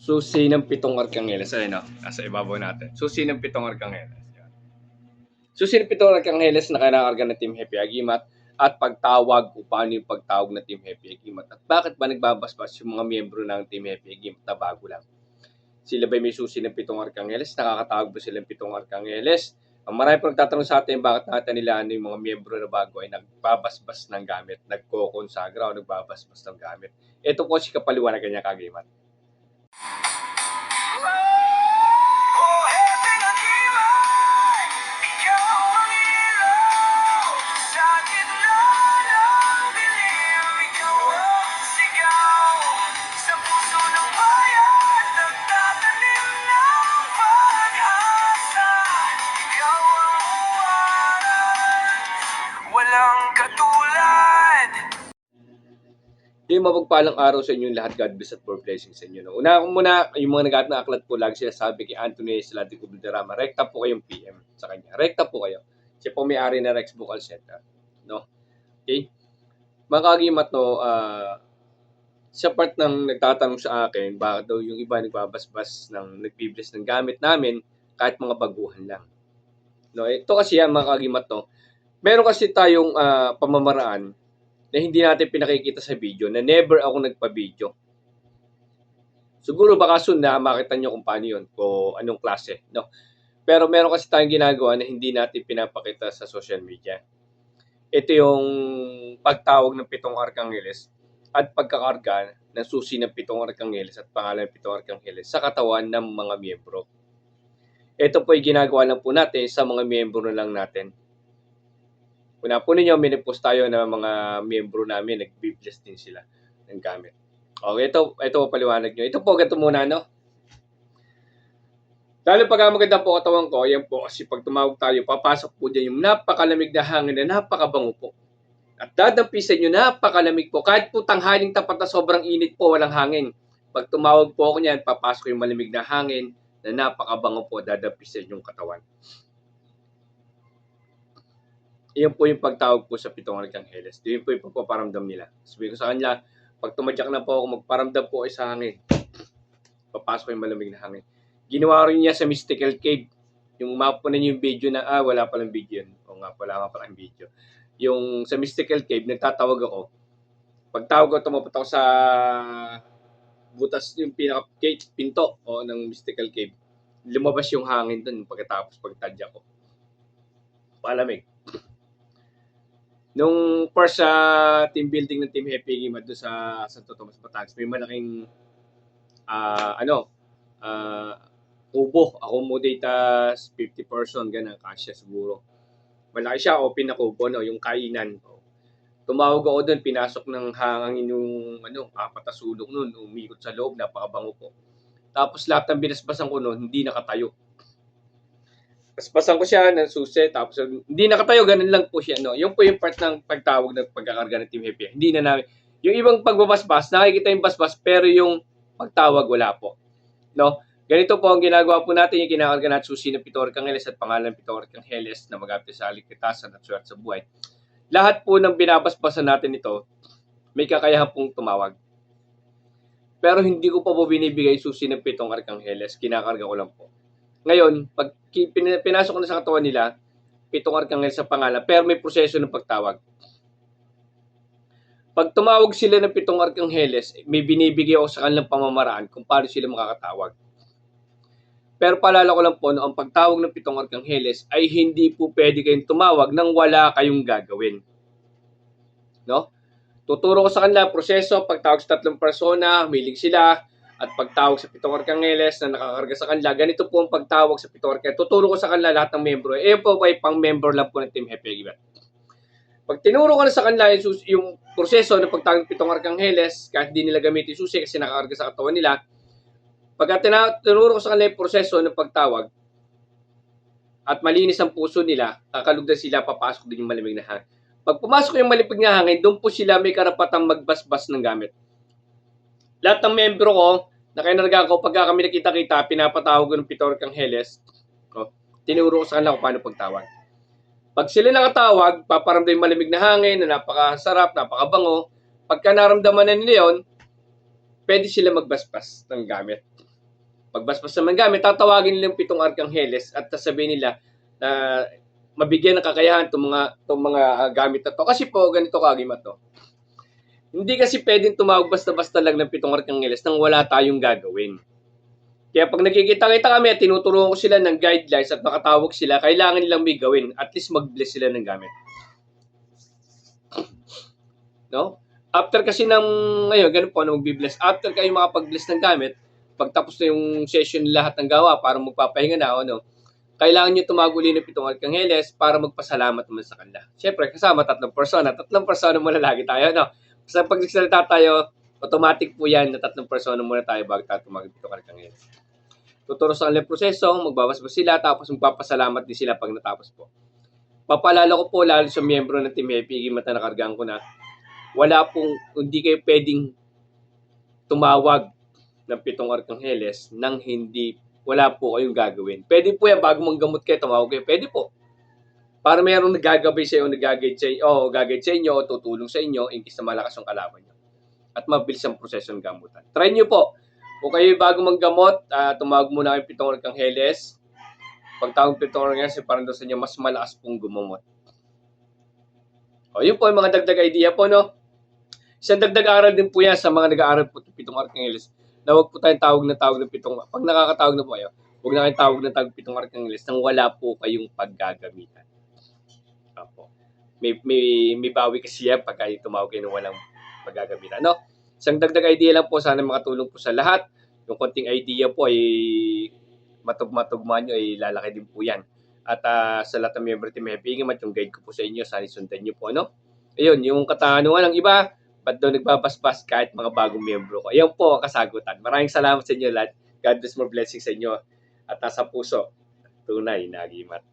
Susi ng pitong arkangheles. Ayun o, nasa ibabaw natin. Susi ng pitong arkangheles. Yan. Susi ng pitong arkangheles na kailangan ng Team Happy Agimat at pagtawag kung paano yung pagtawag ng Team Happy Agimat. At bakit ba nagbabasbas yung mga miyembro ng Team Happy Agimat na bago lang? Sila ba may susi ng pitong arkangheles? Nakakatawag ba sila ng pitong arkangheles? Ang marami pang nagtatanong sa atin bakit natanilaan yung mga miyembro na bago ay nagbabasbas ng gamit, nagkokonsagra o nagbabasbas ng gamit. Ito po si kapaliwanagan niya Kagimat. Yung mapagpalang araw sa inyong lahat. God bless at for blessings sa inyo. No? Una ko muna, yung mga nag-aat na aklat po, lagi sinasabi kay Anthony Salatico Valderrama, rekta po kayong PM sa kanya. Rekta po kayo. Siya po may-ari na Rex Vocal Center. No? Okay? Mga kagimat, no, sa part ng nagtatanong sa akin, bakit daw yung iba nagbabasbas nagbibless ng gamit namin, kahit mga baguhan lang. No? Ito kasi yan, mga kagimat, no. Meron kasi tayong pamamaraan na hindi natin pinakikita sa video, na never ako nagpa-video. Siguro baka soon na makita nyo kung paano yun, o anong klase. No? Pero meron kasi tayong ginagawa na hindi natin pinapakita sa social media. Ito yung pagtawag ng pitong arkangheles at pagkakarga ng susi ng pitong arkangheles at pangalan ng pitong arkangheles sa katawan ng mga miyembro. Ito po ay ginagawa lang po natin sa mga miyembro na lang natin. Una po ninyo, minipost tayo ng mga miyembro namin, nag-bless din sila ng gamit. Okay, ito po paliwanag nyo. Ito po, ganito muna, no? Dahil pag maganda po katawan ko, yan po, kasi pag tumawag tayo, papasok po dyan yung napakalamig na hangin na napakabango po. At dadampisan nyo, napakalamig po. Kahit po tanghaling tapat na sobrang init po, walang hangin. Pag tumawag po ako niyan, papasok yung malamig na hangin na napakabango po, dadampisan yung katawan. Iyon po yung pagtawag po sa pitong arkangheles. Iyon po yung pagpaparamdam nila. Sabi ko sa kanila, pag tumadyak na po ako, magparamdam po ay sa hangin. Papasok yung malamig na hangin. Ginawa rin niya sa Mystical Cave. Yung map po na yung video na, wala palang video yun. O nga, wala palang video. Yung sa Mystical Cave, nagtatawag ako. Pagtawag ko, tumapot ako sa butas, yung pinaka-gate, pinto ng Mystical Cave. Lumabas yung hangin dun pagkatapos pagtadyak ko. Palamig. Nung first team building ng Team Happy Agimat doon sa Santo Tomas, Batangas, may malaking kubo. Accommodate 50 person, ganun, kasya siguro. Malaki siya, open na kubo, no, yung kainan. Tumawag ako doon, pinasok ng hangin yung apat na sulok noon, umikot sa loob, napakabango po. Tapos lahat ng binasbasan ko noon, hindi nakatayo. Basbasan ko siya ng susi, tapos hindi nakatayo, ganun lang po siya. No? Yung po yung part ng pagtawag ng pagkakarga ng Team Happy. Hindi na namin. Yung ibang pagbabasbas, nakikita yung basbas, pero yung pagtawag, wala po. No? Ganito po ang ginagawa po natin, yung kinakarga natin susi ng pitong arkangheles at pangalan ng pitong arkangheles na mag-apit sa ligtasan at swerte sa buhay. Lahat po ng binabasbasan natin ito, may kakayahan pong tumawag. Pero hindi ko pa po binibigay susi ng pitong arkangheles, kinakarga ko lang po. Ngayon, pag pinasok ko na sa katawan nila, pitong arkangheles sa pangalan, pero may proseso ng pagtawag. Pag tumawag sila ng pitong arkangheles, may binibigay ako sa kanilang pamamaraan kung paano sila makakatawag. Pero paalala ko lang po, no, ang pagtawag ng pitong arkangheles ay hindi po pwede kayong tumawag nang wala kayong gagawin. No? Tuturo ko sa kanila proseso, pagtawag sa tatlong persona, humilig sila, at pagtawag sa pitong arkangheles na nakakarga sa kanila, ganito po ang pagtawag sa pitong arkangheles. Tuturo ko sa kanila lahat ng membro. Po ay pang-member lang po ng Team Happy Agimat. Pag tinuro ko na sa kanila yung proseso ng pagtawag ng pitong arkangheles, kahit di nila gamitin susi kasi nakakarga sa katawan nila, pag tinuro ko sa kanila yung proseso ng pagtawag, at malinis ang puso nila, kakalugdan sila, papasok din yung malamig na hangin. Pag pumasok yung malamig na hangin, doon po sila may karapatang magbasbas ng gamit. Lahat ng membro ko, na kinarga ko, pagka kami nakita-kita, pinapatawag ko ng pitong arkangheles, tinuro ko sa kanila kung paano pagtawag. Pag sila nakatawag, paparamdam yung malamig na hangin, na napakasarap, napakabango. Pagka naramdaman na nila yun, pwede sila magbasbas ng gamit. Pagbasbas naman gamit, tatawagin nila yung 7 arkangheles at sasabihin nila na mabigyan ng kakayahan itong mga gamit na to. Kasi po, ganito kagimat to. Hindi kasi pwedeng tumawag basta-basta lang ng 7 arkangheles nang wala tayong gagawin. Kaya pag nakikita-kita kami at tinuturuan ko sila ng guidelines at nakatawag sila, kailangan nilang may gawin. At least mag-bless sila ng gamit. No? After kasi ng, ngayon, ganun po, mag-bless. After kayo makapag-bless ng gamit, pagtapos na yung session lahat ng gawa para magpapahinga na, ano, kailangan nyo tumawag uli ng 7 arkangheles para magpasalamat naman sa kanila. Siyempre, kasama 3 persona. 3 persona muna lagi tayo, no? Basta pag nagsalita tayo, automatic po yan na 3 persona muna tayo bago tayo tumawag ng 7 arkangheles. Tuturo sa kanilang proseso, magbabasbas sila, tapos magpapasalamat din sila pag natapos po. Papaalala ko po, lalo sa miyembro ng Team Happy, mata nakargaan ko na, wala pong, hindi kayo pwedeng tumawag ng 7 arkangheles nang hindi, wala po kayong gagawin. Pwede po yan, bago manggamot kayo, tumawag kayo, pwede po. Para mayroong nagagabay sa inyo, gagayad sa inyo, o tutulong sa inyo, in case na malakas yung kalaban nyo. At mabilis ang proseso ng gamutan. Try nyo po. Kung kayo bago manggamot, tumawag muna kayo 7 arkangheles. Pagtawag 7 arkangheles, parang doon sa inyo, mas malakas pong gumamot. O, yun po yung mga dagdag idea po, no? Isang dagdag aral din po yan sa mga nag-aaral po ng 7 arkangheles na huwag po tayong tawag ng 7. Pag nakakatawag na po kayo, huwag na kayong tawag ng 7 arkangheles nang wala po kayong paggagamitan. Opo. May bawi kasi yan pag kayo tumawag kayo ng walang paggagamitan, no? Isang dagdag idea lang po, sana makatulong po sa lahat. Yung konting idea po ay matugma-tugma nyo ay lalaki din po yan. At sa lahat ng member Team Happy Ingat, yung guide ko po sa inyo, sana sundan nyo po, no? Ayun, yung katanungan ng iba, ba't daw nagbabasbas kahit mga bagong miyembro ko? Ayan po ang kasagutan. Maraming salamat sa inyo lahat. God bless, more blessings sa inyo. At sa puso, tunay na agimat.